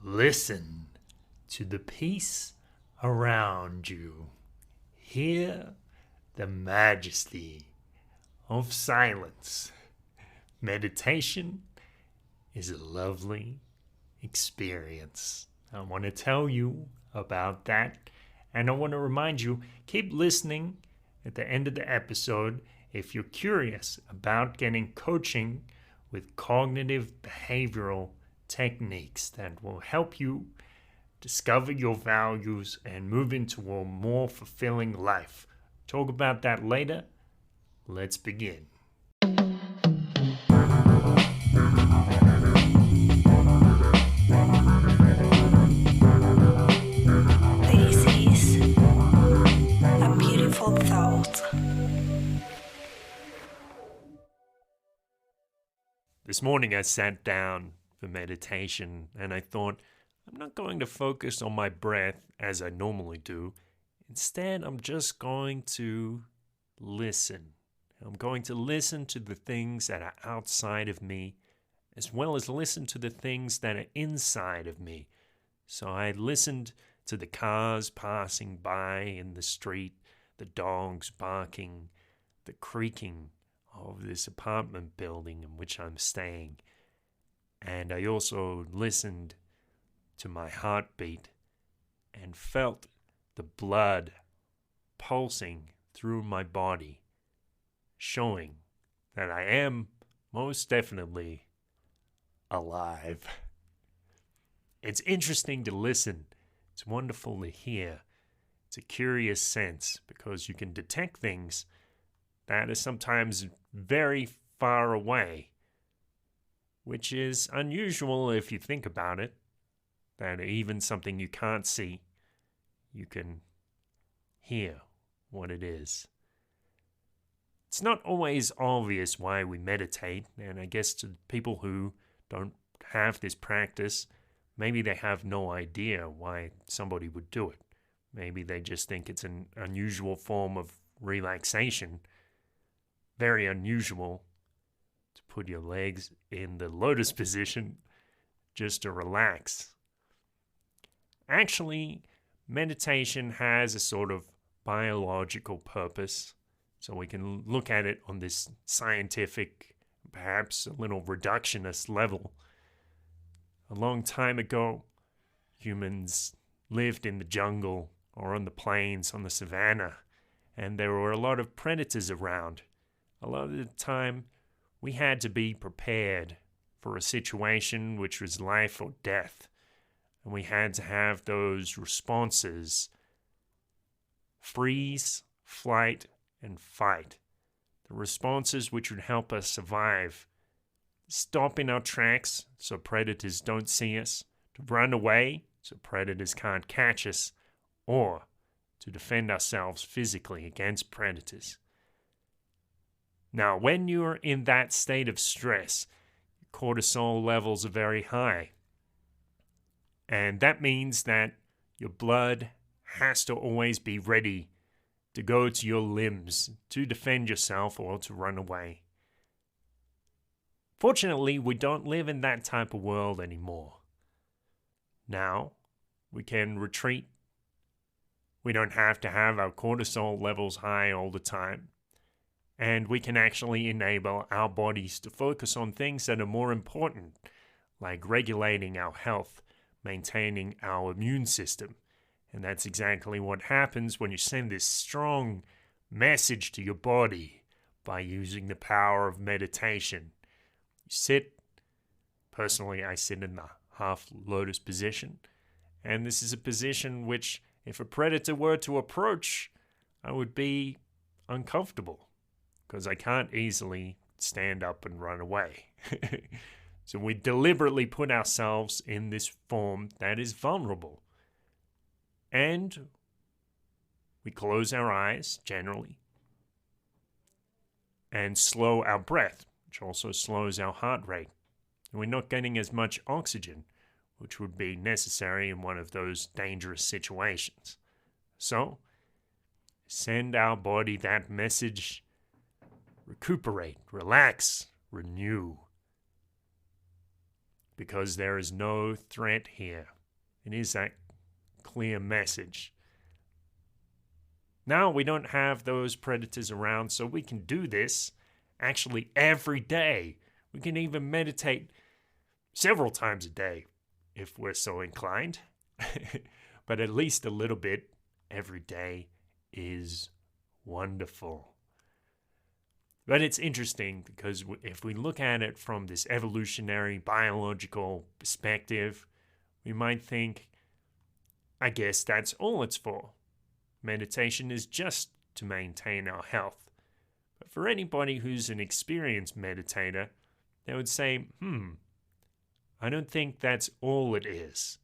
Listen to the peace around you. Hear the majesty of silence. Meditation is a lovely experience. I want to tell you about that, and I want to remind you, keep listening at the end of the episode if you're curious about getting coaching with cognitive behavioral techniques that will help you discover your values and move into a more fulfilling life. Talk about that later. Let's begin. This is a beautiful thought. This morning I sat down for meditation and I thought, I'm not going to focus on my breath as I normally do. Instead, I'm just going to listen. I'm going to listen to the things that are outside of me, as well as listen to the things that are inside of me. So I listened to the cars passing by in the street, the dogs barking, the creaking of this apartment building in which I'm staying. And I also listened to my heartbeat and felt the blood pulsing through my body, showing that I am most definitely alive. It's interesting to listen. It's wonderful to hear. It's a curious sense because you can detect things that are sometimes very far away, which is unusual if you think about it, that even something you can't see, you can hear what it is. It's not always obvious why we meditate, and I guess to people who don't have this practice, maybe they have no idea why somebody would do it. Maybe they just think it's an unusual form of relaxation, very unusual to put your legs in the lotus position just to relax. Actually, meditation has a sort of biological purpose, so we can look at it on this scientific, perhaps a little reductionist level. A long time ago, humans lived in the jungle or on the plains, on the savannah, and there were a lot of predators around. A lot of the time, we had to be prepared for a situation which was life or death. And we had to have those responses: freeze, flight, and fight. The responses which would help us survive. Stop in our tracks so predators don't see us. To run away so predators can't catch us. Or to defend ourselves physically against predators. Now, when you're in that state of stress, cortisol levels are very high. And that means that your blood has to always be ready to go to your limbs to defend yourself or to run away. Fortunately, we don't live in that type of world anymore. Now, we can retreat. We don't have to have our cortisol levels high all the time. And we can actually enable our bodies to focus on things that are more important, like regulating our health, maintaining our immune system. And that's exactly what happens when you send this strong message to your body by using the power of meditation. You sit. Personally, I sit in the half lotus position. And this is a position which, if a predator were to approach, I would be uncomfortable because I can't easily stand up and run away. So we deliberately put ourselves in this form that is vulnerable. And we close our eyes, generally, and slow our breath, which also slows our heart rate. And we're not getting as much oxygen, which would be necessary in one of those dangerous situations. So, send our body that message: recuperate, relax, renew. because there is no threat here. It is that clear message. Now we don't have those predators around, so we can do this actually every day. We can even meditate several times a day if we're so inclined. But at least a little bit every day is wonderful. But it's interesting because if we look at it from this evolutionary, biological perspective, we might think, I guess that's all it's for. Meditation is just to maintain our health. But for anybody who's an experienced meditator, they would say, I don't think that's all it is.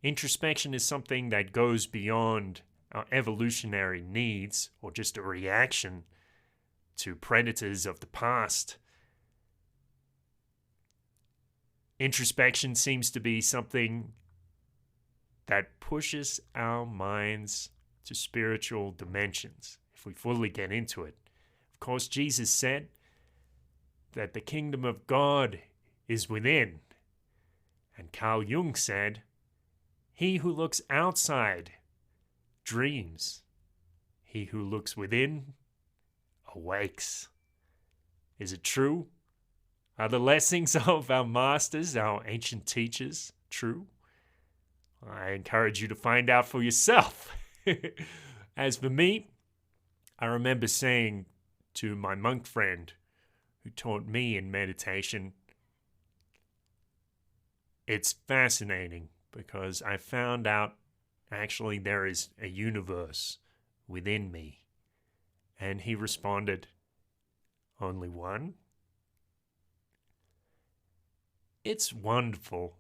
Introspection is something that goes beyond our evolutionary needs or just a reaction to predators of the past. Introspection seems to be something that pushes our minds to spiritual dimensions, if we fully get into it. Of course, Jesus said that the kingdom of God is within. And Carl Jung said, he who looks outside dreams. He who looks within awakes. Is it true? Are the lessons of our masters, our ancient teachers, true? I encourage you to find out for yourself. As for me, I remember saying to my monk friend who taught me in meditation, it's fascinating because I found out actually there is a universe within me. And he responded, only one? It's wonderful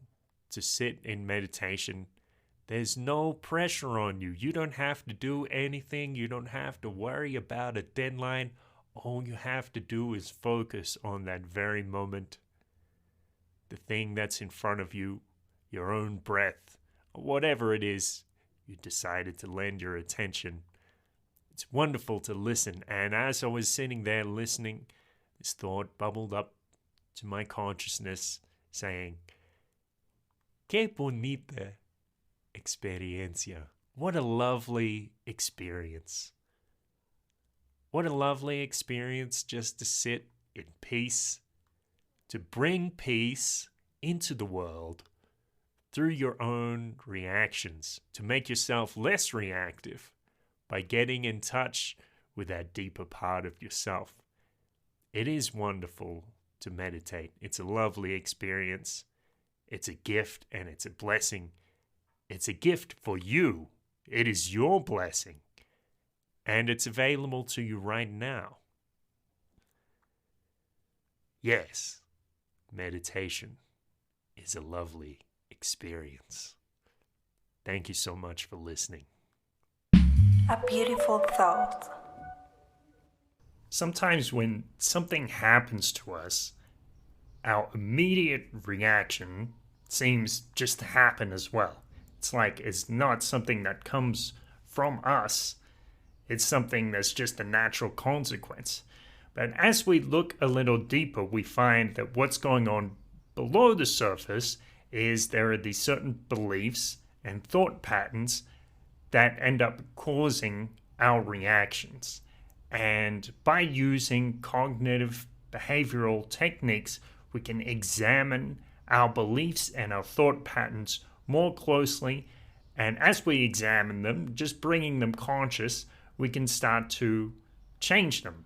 to sit in meditation. There's no pressure on you. You don't have to do anything. You don't have to worry about a deadline. All you have to do is focus on that very moment. The thing that's in front of you, your own breath, or whatever it is you decided to lend your attention. It's wonderful to listen. And as I was sitting there listening, this thought bubbled up to my consciousness saying, "Qué bonita experiencia." What a lovely experience. What a lovely experience just to sit in peace, to bring peace into the world through your own reactions, to make yourself less reactive by getting in touch with that deeper part of yourself. It is wonderful to meditate. It's a lovely experience. It's a gift and it's a blessing. It's a gift for you. It is your blessing. And it's available to you right now. Yes, meditation is a lovely experience. Thank you so much for listening. A beautiful thought. Sometimes when something happens to us, our immediate reaction seems just to happen as well. It's like it's not something that comes from us. It's something that's just a natural consequence. But as we look a little deeper, we find that what's going on below the surface is there are these certain beliefs and thought patterns that end up causing our reactions. And by using cognitive behavioral techniques, we can examine our beliefs and our thought patterns more closely. And as we examine them, just bringing them conscious, we can start to change them.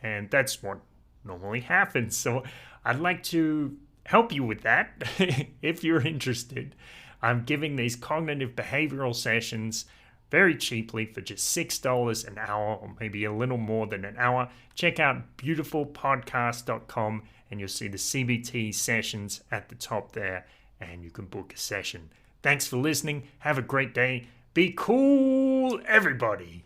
And that's what normally happens. So I'd like to help you with that if you're interested. I'm giving these cognitive behavioral sessions very cheaply for just $6 an hour, or maybe a little more than an hour. Check out beautifulpodcast.com and you'll see the CBT sessions at the top there, and you can book a session. Thanks for listening. Have a great day. Be cool, everybody.